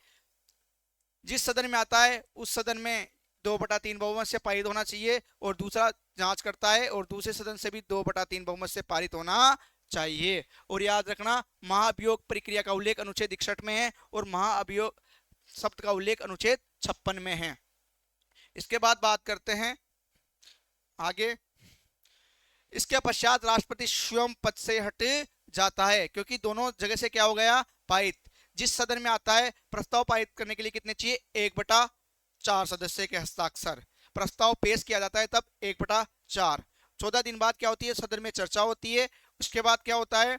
Speaker 1: जिस सदन में आता है उस सदन में 2/3 बहुमत से पारित होना चाहिए और दूसरा जांच करता है और दूसरे सदन से भी 2/3 बहुमत से पारित होना चाहिए। और याद रखना महाभियोग प्रक्रिया का उल्लेख अनुच्छेद 61 में है और महाअभियोग शब्द का उल्लेख अनुच्छेद 56 में है। इसके बाद बात करते हैं आगे। इसके पश्चात राष्ट्रपति स्वयं पद से हट जाता है क्योंकि दोनों जगह से क्या हो गया, पारित। जिस सदन में आता है प्रस्ताव पारित करने के लिए कितने चाहिए, 1/4 सदस्य के हस्ताक्षर। प्रस्ताव पेश किया जाता है तब 1/4। 14 दिन बाद क्या होती है, सदन में चर्चा होती है। उसके बाद क्या होता है,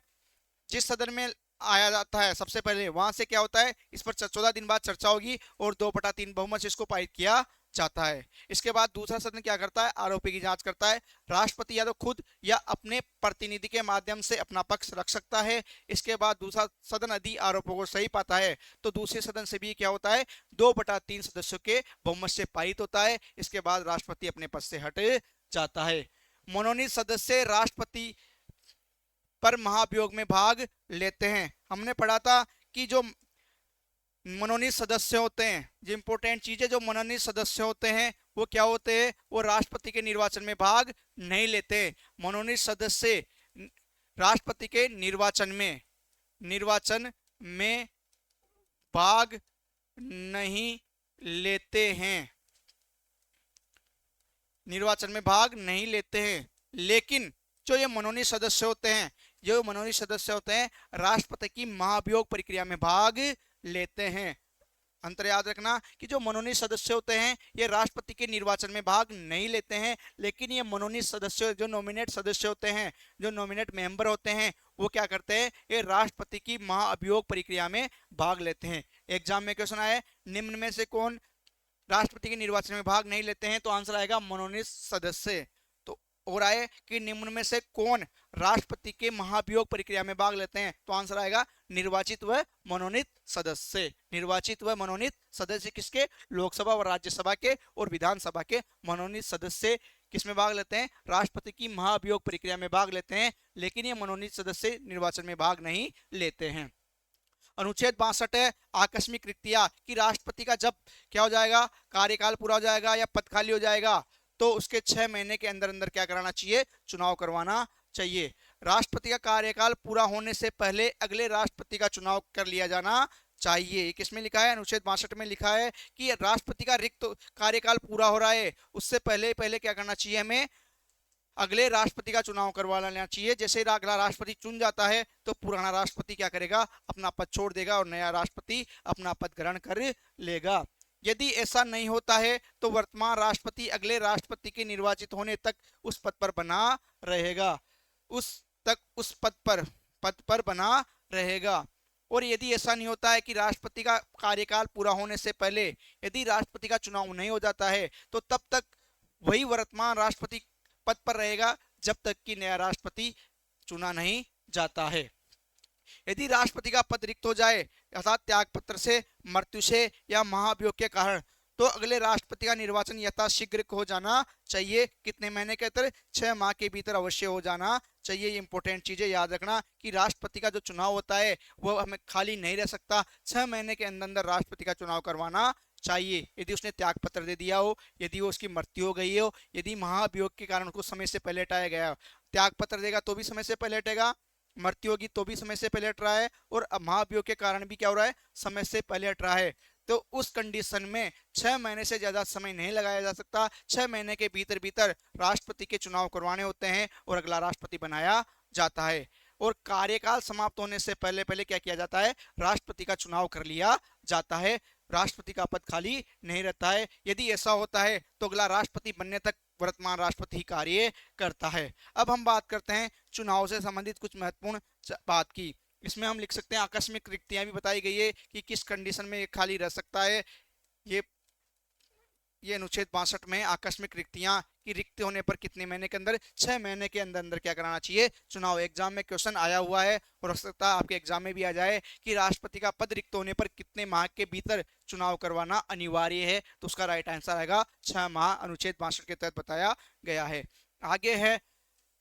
Speaker 1: जिस सदन में आया जाता है सबसे पहले वहां से क्या होता है, इस पर 14 दिन बाद चर्चा होगी और 2/3 बहुमत से इसको पारित किया जाता है। इसके बाद दूसरा सदन क्या करता है, आरोपी की जांच करता है। राष्ट्रपति या तो खुद या अपने प्रतिनिधि के माध्यम से अपना पक्ष रख सकता है। इसके बाद दूसरा सदन यदि आरोपों को सही पाता है तो दूसरे सदन से भी क्या होता है, 2/3 सदस्यों के बहुमत से पारित होता है। इसके बाद राष्ट्रपति अपने पद से हट जाता है। मनोनीत सदस्य राष्ट्रपति पर महाभियोग में भाग लेते हैं। हमने पढ़ा था कि जो मनोनीत सदस्य होते हैं, जो इंपॉर्टेंट चीजें, जो मनोनीत सदस्य होते हैं वो क्या होते हैं, वो राष्ट्रपति के निर्वाचन में भाग नहीं लेते। मनोनीत सदस्य राष्ट्रपति के निर्वाचन में भाग नहीं लेते हैं, निर्वाचन में भाग नहीं लेते हैं। लेकिन जो ये मनोनीत सदस्य होते हैं, जो मनोनीत सदस्य होते हैं राष्ट्रपति की महाभियोग प्रक्रिया में भाग लेते हैं। अंतर याद रखना कि जो मनोनीत सदस्य होते हैं ये राष्ट्रपति के निर्वाचन में भाग नहीं लेते हैं, लेकिन ये मनोनीत सदस्य, जो नॉमिनेट सदस्य होते हैं, जो नॉमिनेट मेंबर होते हैं, वो क्या करते हैं, ये राष्ट्रपति की महाअभियोग प्रक्रिया में भाग लेते हैं। एग्जाम में क्वेश्चन आया, निम्न में से कौन राष्ट्रपति के निर्वाचन में भाग नहीं लेते हैं, तो आंसर आएगा मनोनीत सदस्य। तो और आए कि निम्न में से कौन राष्ट्रपति के महाभियोग प्रक्रिया में भाग लेते हैं, तो आंसर आएगा निर्वाचित व मनोनीत सदस्य। निर्वाचित व मनोनीत सदस्य किसके, लोकसभा और राज्यसभा के और विधानसभा के मनोनीत सदस्य किसमें भाग लेते हैं, राष्ट्रपति की महाभियोग प्रक्रिया में भाग लेते हैं, लेकिन ये मनोनीत सदस्य निर्वाचन में भाग नहीं लेते हैं। अनुच्छेद 62 है आकस्मिक रिक्तियां, कि राष्ट्रपति का जब क्या हो जाएगा, कार्यकाल पूरा हो जाएगा या पद खाली हो जाएगा तो उसके 6 महीने के अंदर अंदर क्या कराना चाहिए, चुनाव करवाना चाहिए। राष्ट्रपति का कार्यकाल पूरा होने से पहले अगले राष्ट्रपति का चुनाव कर लिया जाना चाहिए। किसमें लिखा है, अनुच्छेद 62 में लिखा है कि राष्ट्रपति का रिक्त कार्यकाल पूरा हो रहा है उससे पहले पहले क्या करना चाहिए, हमें अगले राष्ट्रपति का चुनाव करवा लेना चाहिए। जैसे अगला राष्ट्रपति चुन जाता है तो पुराना राष्ट्रपति क्या करेगा, अपना पद छोड़ देगा और नया राष्ट्रपति अपना पद ग्रहण कर लेगा। यदि ऐसा नहीं होता है तो वर्तमान राष्ट्रपति अगले राष्ट्रपति के निर्वाचित होने तक उस पद पर बना रहेगा, उस पद पर बना रहेगा। और यदि ऐसा नहीं होता है कि राष्ट्रपति का कार्यकाल पूरा होने से पहले यदि राष्ट्रपति का चुनाव नहीं हो जाता है तो तब तक वही वर्तमान राष्ट्रपति पद पर रहेगा जब तक कि नया राष्ट्रपति चुना नहीं जाता है। यदि राष्ट्रपति का पद रिक्त हो जाए अर्थात त्याग पत्र से, मृत्यु से या महाभियोग के कारण, तो अगले राष्ट्रपति का निर्वाचन यथाशीघ्र हो जाना चाहिए। कितने महीने के अंदर? 6 माह के भीतर अवश्य हो जाना चाहिए। ये इंपॉर्टेंट चीजें याद रखना कि राष्ट्रपति का जो चुनाव होता है वो हमें खाली नहीं रह सकता, 6 महीने के अंदर अंदर राष्ट्रपति का चुनाव करवाना चाहिए। यदि उसने त्याग पत्र दे दिया हो, यदि वो उसकी मृत्यु हो गई हो, यदि महाभियोग के कारण उसको समय से पहले हटाया गया हो, त्याग पत्र देगा तो भी समय से पहले हटेगा, मृत्यु होगी तो भी समय से पहले हट रहा है, और महाभियोग के कारण भी क्या हो रहा है? समय से पहले हट रहा है। तो उस कंडीशन में 6 महीने से ज्यादा समय नहीं लगाया जा सकता। 6 महीने के भीतर भीतर राष्ट्रपति के चुनाव करवाने होते हैं और अगला राष्ट्रपति बनाया जाता है। और कार्यकाल समाप्त होने से पहले पहले क्या किया जाता है? राष्ट्रपति का चुनाव कर लिया जाता है। राष्ट्रपति का पद खाली नहीं रहता है। यदि ऐसा होता है तो अगला राष्ट्रपति बनने तक वर्तमान राष्ट्रपति ही कार्य करता है। अब हम बात करते हैं चुनाव से संबंधित कुछ महत्वपूर्ण बात की। इसमें हम लिख सकते हैं आकस्मिक रिक्तियां भी बताई गई है कि किस कंडीशन में ये खाली रह सकता है। ये अनुच्छेद 62 में आकस्मिक रिक्तियां की रिक्त होने पर कितने महीने के अंदर? 6 महीने के अंदर अंदर क्या कराना चाहिए? चुनाव। एग्जाम में क्वेश्चन आया हुआ है और हो सकता है आपके एग्जाम में भी आ जाए कि राष्ट्रपति का पद रिक्त होने पर कितने माह के भीतर चुनाव करवाना अनिवार्य है, तो उसका राइट आंसर आएगा 6 माह, अनुच्छेद 62 के तहत बताया गया है। आगे है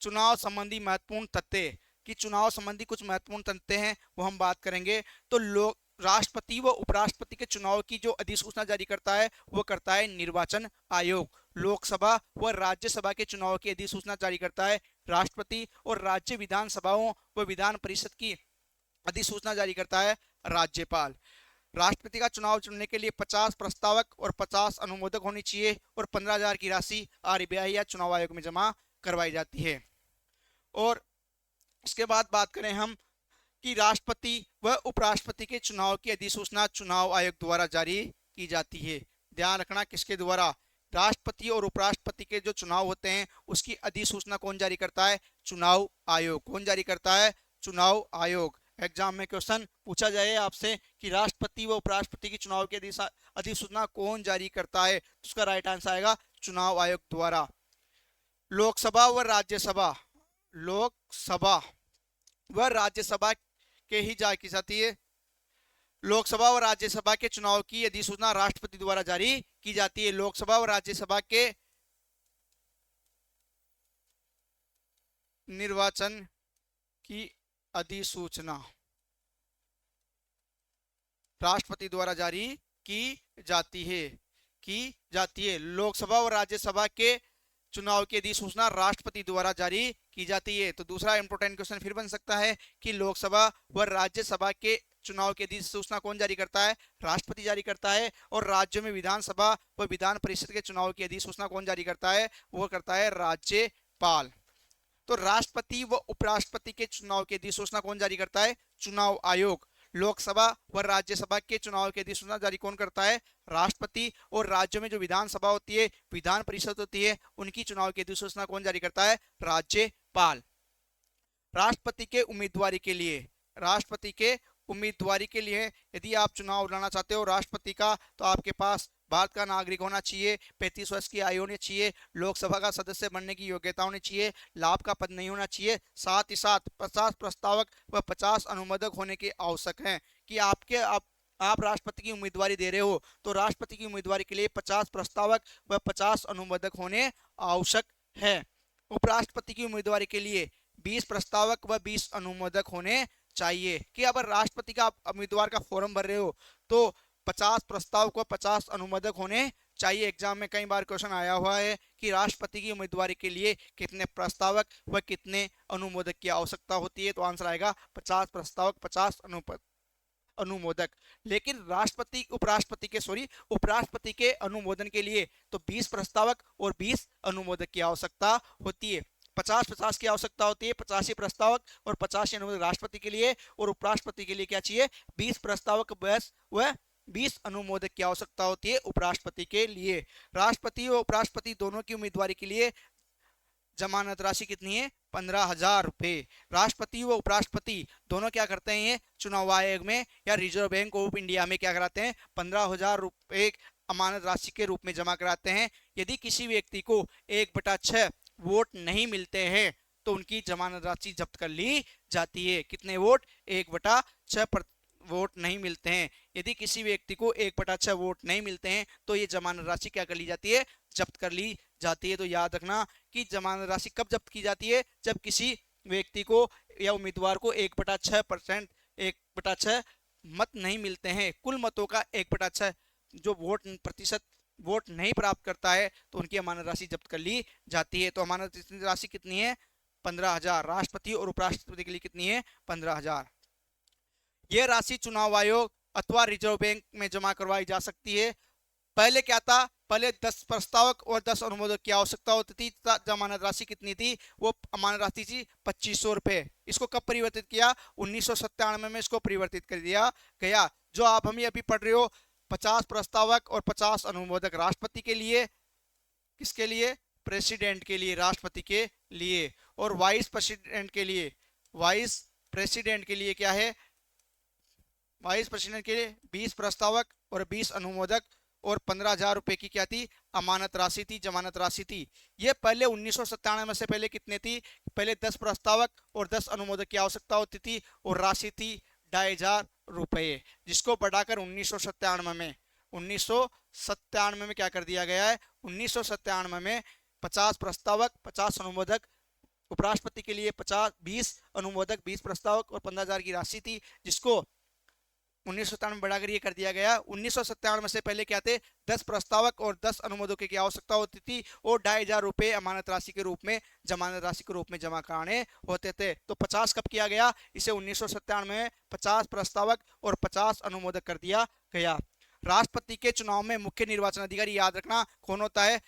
Speaker 1: चुनाव संबंधी महत्वपूर्ण तथ्य, कि चुनाव संबंधी कुछ महत्वपूर्ण तथ्य हैं वो हम बात करेंगे। तो लोग राष्ट्रपति व उपराष्ट्रपति के चुनाव की जो अधिसूचना जारी करता है वो करता है निर्वाचन आयोग। लोकसभा व राज्यसभा के चुनाव की अधिसूचना जारी करता है राष्ट्रपति, और राज्य विधानसभाओं व विधान परिषद की अधिसूचना जारी करता है राज्यपाल। राष्ट्रपति का चुनाव चुनने के लिए 50 प्रस्तावक और 50 अनुमोदक होनी चाहिए, और 15,000 की राशि आरबीआई या चुनाव आयोग में जमा करवाई जाती है। और इसके बाद बात करें हम कि राष्ट्रपति व उपराष्ट्रपति के चुनाव की अधिसूचना चुनाव आयोग द्वारा जारी की जाती है। ध्यान रखना किसके द्वारा? राष्ट्रपति और उपराष्ट्रपति के जो चुनाव होते हैं उसकी अधिसूचना कौन जारी करता है? चुनाव आयोग। कौन जारी करता है? चुनाव आयोग। एग्जाम में क्वेश्चन पूछा जाए आपसे कि राष्ट्रपति व उपराष्ट्रपति के चुनाव की अधिसूचना कौन जारी करता है, तो उसका राइट आंसर आएगा चुनाव आयोग द्वारा। लोकसभा व राज्यसभा, लोकसभा व राज्यसभा के ही जारी की जाती है। लोकसभा और राज्यसभा के चुनाव की अधिसूचना राष्ट्रपति द्वारा जारी की जाती है। लोकसभा और राज्यसभा के निर्वाचन की अधिसूचना राष्ट्रपति द्वारा जारी की जाती है। लोकसभा और राज्यसभा के चुनाव की अधिसूचना राष्ट्रपति द्वारा जारी की जाती है। तो दूसरा इंपॉर्टेंट क्वेश्चन फिर बन सकता है कि लोकसभा व राज्यसभा के चुनाव की अधिसूचना कौन जारी करता है? राष्ट्रपति जारी करता है। और राज्यों में विधानसभा व विधान परिषद के चुनाव की अधिसूचना कौन जारी करता है? वो करता है राज्यपाल। तो राष्ट्रपति व उपराष्ट्रपति के चुनाव की अधिसूचना कौन जारी करता है? चुनाव आयोग। लोकसभा व राज्यसभा के चुनाव की अधिसूचना जारी कौन करता है? राष्ट्रपति। और राज्यों में जो विधानसभा होती है, विधान परिषद होती है, उनकी चुनाव की अधिसूचना कौन जारी करता है? राज्यपाल। राष्ट्रपति के उम्मीदवारी के लिए, राष्ट्रपति के उम्मीदवारी के लिए यदि आप चुनाव लड़ना चाहते हो राष्ट्रपति का, तो आपके पास भारत का नागरिक होना चाहिए, 35 वर्ष की आयु होनी चाहिए, लोकसभा का सदस्य बनने की योग्यता होनी चाहिए, लाभ का पद नहीं होना चाहिए, साथ ही साथ 50 प्रस्तावक व 50 अनुमोदक होने के आवश्यक हैं। कि आप राष्ट्रपति की उम्मीदवारी दे रहे हो तो राष्ट्रपति की उम्मीदवारी के लिए 50 प्रस्तावक व 50 अनुमोदक होने आवश्यक है। उपराष्ट्रपति की उम्मीदवारी के लिए 20 प्रस्तावक व 20 अनुमोदक होने चाहिए। कि अगर राष्ट्रपति का उम्मीदवार का फॉर्म भर रहे हो तो 50 प्रस्तावक व 50 अनुमोदक होने चाहिए। एग्जाम में कई बार क्वेश्चन आया हुआ है कि राष्ट्रपति की उम्मीदवारी के लिए कितने प्रस्तावक व कितने अनुमोदक की आवश्यकता होती है, तो आंसर आएगा 50 प्रस्तावक 50 अनुमोदक। लेकिन उपराष्ट्रपति के अनुमोदन के लिए तो 20 प्रस्तावक और 20 अनुमोदक की आवश्यकता होती है। 50-50 की आवश्यकता होती है, 85 प्रस्तावक और 85 अनुमोदक राष्ट्रपति के लिए, और उपराष्ट्रपति के लिए क्या चाहिए? 20 प्रस्तावक व 20 अनुमोदक की आवश्यकता होती है उपराष्ट्रपति के लिए। राष्ट्रपति और उपराष्ट्रपति दोनों की उम्मीदवारी के लिए जमानत राशि कितनी है? 15,000 रुपए। राष्ट्रपति व उपराष्ट्रपति दोनों क्या करते हैं? चुनाव आयोग में या रिजर्व बैंक ऑफ इंडिया में क्या कराते हैं? 15,000 रुपए अमानत राशि के रूप में जमा कराते हैं। यदि किसी व्यक्ति को 1/6 वोट नहीं मिलते हैं तो उनकी जमानत राशि जब्त कर ली जाती है। कितने वोट? 1/6 वोट नहीं मिलते हैं। यदि किसी व्यक्ति को 1/6 वोट नहीं मिलते हैं तो ये जमानत राशि क्या कर ली जाती है? जब्त कर ली जाती है। तो याद रखना कि जमानत राशि कब जब्त की जाती है? जब किसी व्यक्ति को या उम्मीदवार को 1/6% 1/6 मत नहीं मिलते हैं। कुल मतों का 1/6 जो वोट प्रतिशत वोट नहीं प्राप्त करता है तो उनकी अमानत राशि जब्त कर ली जाती है। तो अमानत राशि कितनी है? 15,000। राष्ट्रपति और उपराष्ट्रपति के लिए कितनी है? 15,000। यह राशि चुनाव आयोग अथवा रिजर्व बैंक में जमा करवाई जा सकती है। पहले क्या था? पहले 10 प्रस्तावक और 10 अनुमोदक की आवश्यकता होती थी। जमानत राशि कितनी थी? वो अमानत राशि थी 2500 रुपए। इसको कब परिवर्तित किया? 1997 में इसको परिवर्तित कर दिया गया। जो आप हम अभी पढ़ रहे हो, 50 प्रस्तावक और 50 अनुमोदक राष्ट्रपति के लिए। किसके लिए? प्रेसिडेंट के लिए, राष्ट्रपति के लिए। और वाइस प्रेसिडेंट के लिए, वाइस प्रेसिडेंट के लिए क्या है? वाइस प्रेसिडेंट के लिए 20 प्रस्तावक और 20 अनुमोदक और 15,000 रुपए की क्या थी? अमानत राशि थी, जमानत राशि थी। ये पहले 1997 से पहले कितने थी? पहले 10 प्रस्तावक और 10 अनुमोदक की आवश्यकता होती थी और राशि थी 2,500 रुपये, जिसको बढ़ाकर 1997 में क्या कर दिया गया है? 1997 में 50 प्रस्तावक 50 अनुमोदक, उपराष्ट्रपति के लिए 20 अनुमोदक 20 प्रस्तावक और 15,000 की राशि थी, जिसको 1997 में बढ़ाकर ये कर दिया गया। 1997 से पहले क्या थे? 10 प्रस्तावक और 10 अनुमोदकों की आवश्यकता होती थी और 2,500 रुपये अमानत राशि के रूप में, जमानत राशि के रूप में जमा कराने होते थे। तो 50 कब किया गया? इसे 1997 में 50 प्रस्तावक और 50 अनुमोदक कर दिया गया। राष्ट्रपति के चुनाव में मुख्य निर्वाचन अधिकारी, याद रखना, कौन होता है?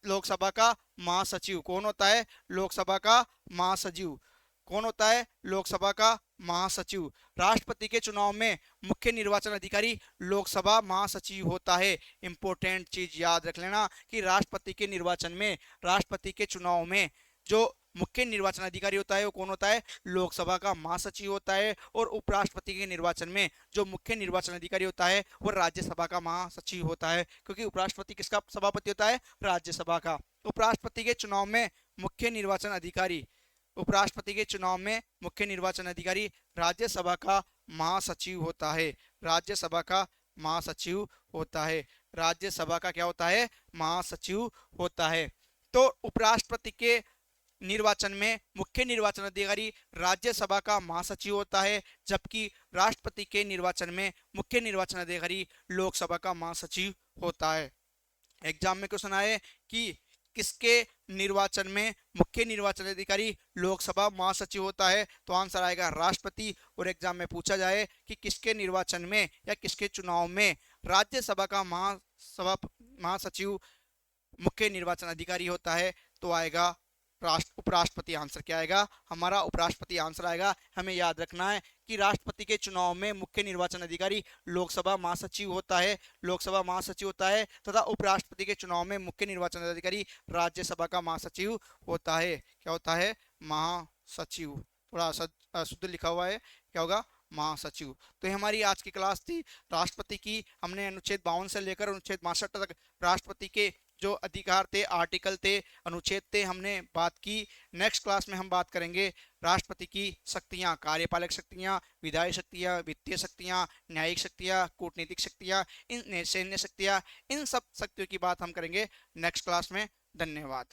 Speaker 1: लोकसभा का महासचिव। कौन होता है? लोकसभा का महासचिव। कौन होता है? लोकसभा का महासचिव। राष्ट्रपति के चुनाव में मुख्य निर्वाचन अधिकारी लोकसभा महासचिव होता है। इंपॉर्टेंट चीज याद रख लेना कि राष्ट्रपति के निर्वाचन में, राष्ट्रपति के चुनाव में जो मुख्य निर्वाचन अधिकारी होता है वो कौन होता है? लोकसभा का महासचिव होता है। और उपराष्ट्रपति के निर्वाचन में जो मुख्य निर्वाचन अधिकारी होता है वो राज्यसभा का महासचिव होता है, क्योंकि उपराष्ट्रपति किसका सभापति होता है? राज्यसभा का। उपराष्ट्रपति के चुनाव में मुख्य निर्वाचन अधिकारी, उपराष्ट्रपति के चुनाव में मुख्य निर्वाचन अधिकारी राज्यसभा का महासचिव होता है। राज्यसभा का महासचिव होता है। राज्यसभा का क्या होता है? महासचिव होता है। तो उपराष्ट्रपति के निर्वाचन में मुख्य निर्वाचन अधिकारी राज्यसभा का महासचिव होता है, जबकि राष्ट्रपति के निर्वाचन में मुख्य निर्वाचन अधिकारी लोकसभा का महासचिव होता है। एग्जाम में क्वेश्चन आए कि किसके निर्वाचन में मुख्य निर्वाचन अधिकारी लोकसभा महासचिव होता है, तो आंसर आएगा राष्ट्रपति। और एग्जाम में पूछा जाए कि किसके निर्वाचन में या किसके चुनाव में राज्यसभा का महासचिव मुख्य निर्वाचन अधिकारी होता है, तो आएगा उपराष्ट्रपति। आंसर क्या आएगा? हमारा उपराष्ट्रपति आंसर आएगा। हमें याद रखना है कि राष्ट्रपति के चुनाव में मुख्य निर्वाचन अधिकारी लोकसभा महासचिव होता है, लोकसभा महासचिव होता है, तथा उपराष्ट्रपति के चुनाव में मुख्य निर्वाचन अधिकारी राज्यसभा का महासचिव होता है। क्या होता है? महासचिव। थोड़ा शुद्ध लिखा हुआ है, क्या होगा? महासचिव। तो ये हमारी आज की क्लास थी राष्ट्रपति की। हमने अनुच्छेद 52 से लेकर अनुच्छेद 62 तक राष्ट्रपति के जो अधिकार थे, आर्टिकल थे, अनुच्छेद थे, हमने बात की। नेक्स्ट क्लास में हम बात करेंगे राष्ट्रपति की शक्तियां, कार्यपालक शक्तियां, विधायी शक्तियां, वित्तीय शक्तियां, न्यायिक शक्तियां, कूटनीतिक शक्तियां, इन सैन्य शक्तियां, इन सब शक्तियों की बात हम करेंगे नेक्स्ट क्लास में। धन्यवाद।